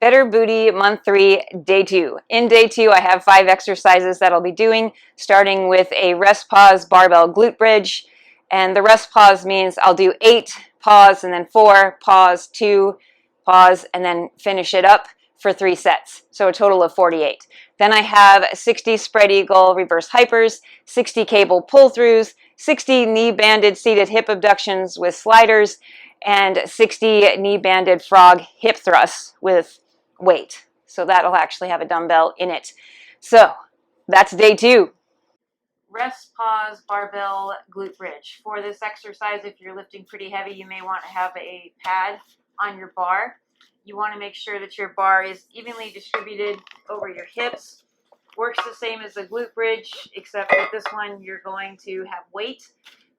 Better Booty Month 3, Day 2. In Day 2, I have 5 exercises that I'll be doing, starting with a rest pause barbell glute bridge. And the rest pause means I'll do 8, pause, and then 4, pause, 2, pause, and then finish it up for 3 sets. So a total of 48. Then I have 60 spread eagle reverse hypers, 60 cable pull-throughs, 60 knee banded seated hip abductions with sliders, and 60 knee banded frog hip thrusts with weight. So that'll actually have a dumbbell in it. So that's Day 2. Rest pause barbell glute bridge. For this exercise, if you're lifting pretty heavy, you may want to have a pad on your bar. You want to make sure that your bar is evenly distributed over your hips. Works the same as the glute bridge, except with this one you're going to have weight,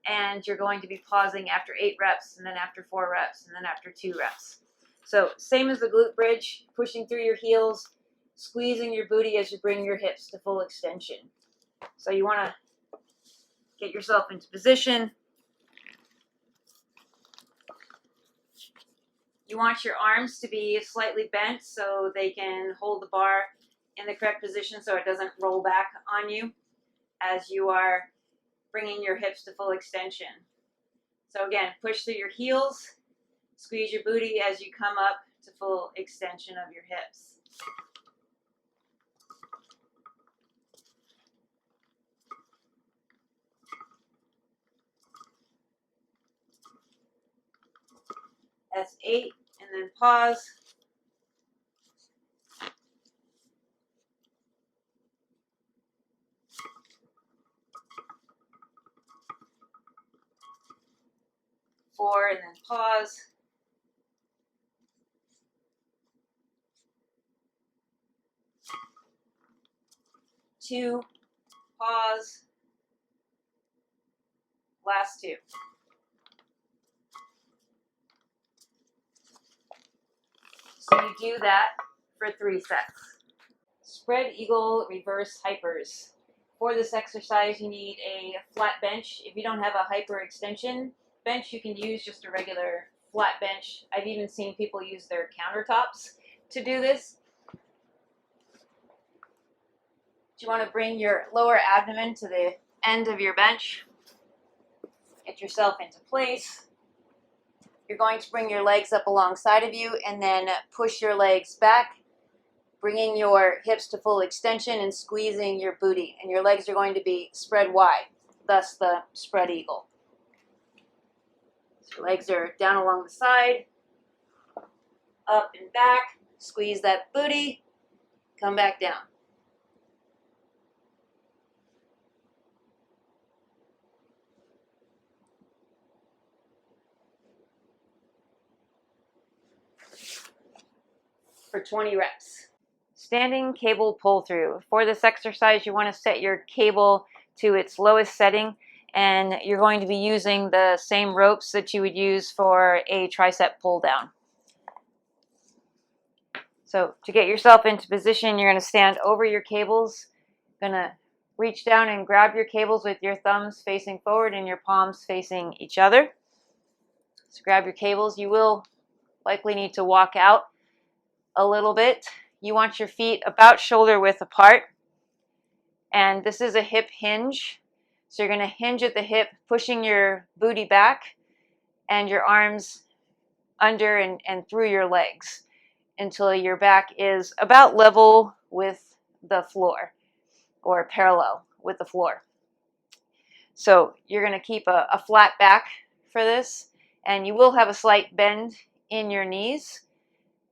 and you're going to be pausing after 8 reps, and then after 4 reps, and then after 2 reps. So same as the glute bridge, pushing through your heels, squeezing your booty as you bring your hips to full extension. So you want to get yourself into position. You want your arms to be slightly bent so they can hold the bar in the correct position so it doesn't roll back on you as you are bringing your hips to full extension. So again, push through your heels, squeeze your booty as you come up to full extension of your hips. That's 8, and then pause. Four, and then pause. 2, pause. Last 2. So you do that for 3 sets. Spread eagle reverse hypers. For this exercise, you need a flat bench. If you don't have a hyper extension bench, you can use just a regular flat bench. I've even seen people use their countertops to do this. You want to bring your lower abdomen to the end of your bench. Get yourself into place. You're going to bring your legs up alongside of you and then push your legs back, bringing your hips to full extension and squeezing your booty. And your legs are going to be spread wide, thus the spread eagle. So your legs are down along the side, up and back. Squeeze that booty, come back down. For 20 reps. Standing cable pull through. For this exercise, you want to set your cable to its lowest setting, and you're going to be using the same ropes that you would use for a tricep pull down. So to get yourself into position, you're going to stand over your cables. Going to reach down and grab your cables with your thumbs facing forward and your palms facing each other. So grab your cables. You will likely need to walk out a little bit. You want your feet about shoulder width apart, and this is a hip hinge. So you're going to hinge at the hip, pushing your booty back and your arms under and through your legs until your back is about level with the floor or parallel with the floor. So you're going to keep a flat back for this, and you will have a slight bend in your knees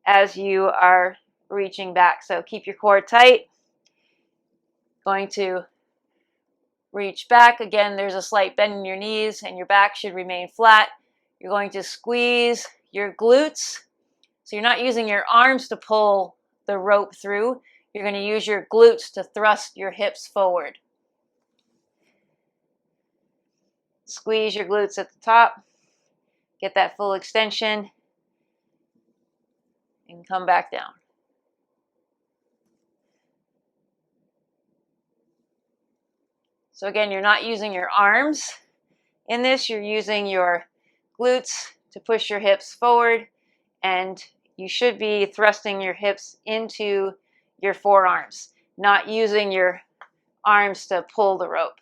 as you are reaching back. So keep your core tight. Going to reach back. Again, there's a slight bend in your knees and your back should remain flat. You're going to squeeze your glutes. So you're not using your arms to pull the rope through. You're going to use your glutes to thrust your hips forward. Squeeze your glutes at the top. Get that full extension. And come back down. So again, you're not using your arms in this, you're using your glutes to push your hips forward, and you should be thrusting your hips into your forearms, not using your arms to pull the rope.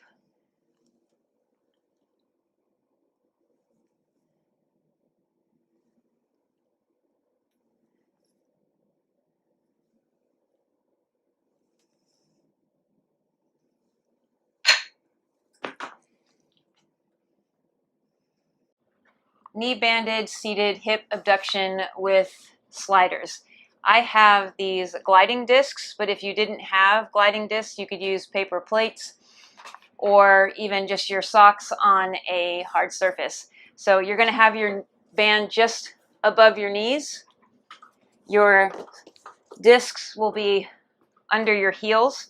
Knee banded seated hip abduction with sliders. I have these gliding discs, but if you didn't have gliding discs, you could use paper plates or even just your socks on a hard surface. So you're going to have your band just above your knees. Your discs will be under your heels.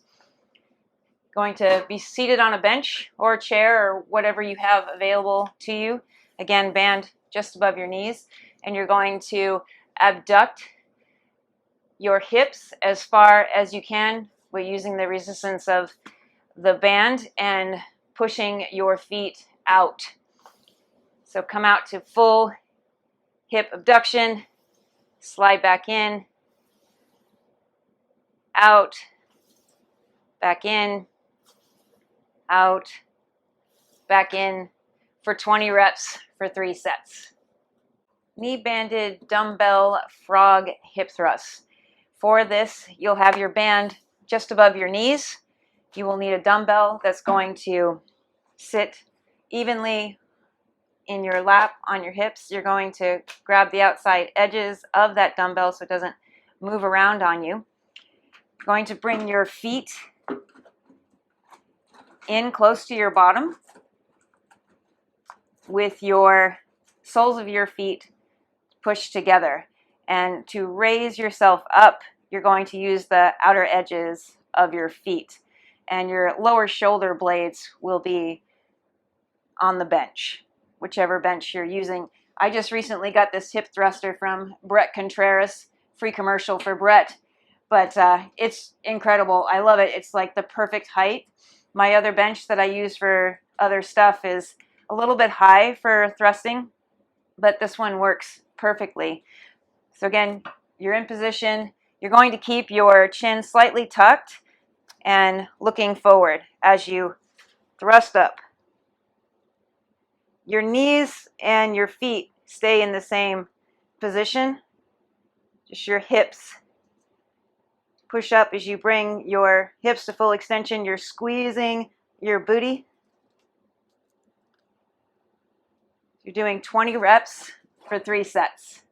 Going to be seated on a bench or a chair or whatever you have available to you. Again, band just above your knees. And you're going to abduct your hips as far as you can by using the resistance of the band and pushing your feet out. So come out to full hip abduction, slide back in, out, back in, out, back in for 20 reps for 3 sets. Knee banded dumbbell frog hip thrusts. For this, you'll have your band just above your knees. You will need a dumbbell that's going to sit evenly in your lap on your hips. You're going to grab the outside edges of that dumbbell so it doesn't move around on you. You're going to bring your feet in close to your bottom with your soles of your feet pushed together. And to raise yourself up, you're going to use the outer edges of your feet. And your lower shoulder blades will be on the bench, whichever bench you're using. I just recently got this hip thruster from Brett Contreras, free commercial for Brett, but it's incredible. I love it. It's like the perfect height. My other bench that I use for other stuff is a little bit high for thrusting, but this one works perfectly. So again, you're in position. You're going to keep your chin slightly tucked and looking forward as you thrust up. Your knees and your feet stay in the same position. Just your hips push up as you bring your hips to full extension. You're squeezing your booty. You're doing 20 reps for 3 sets.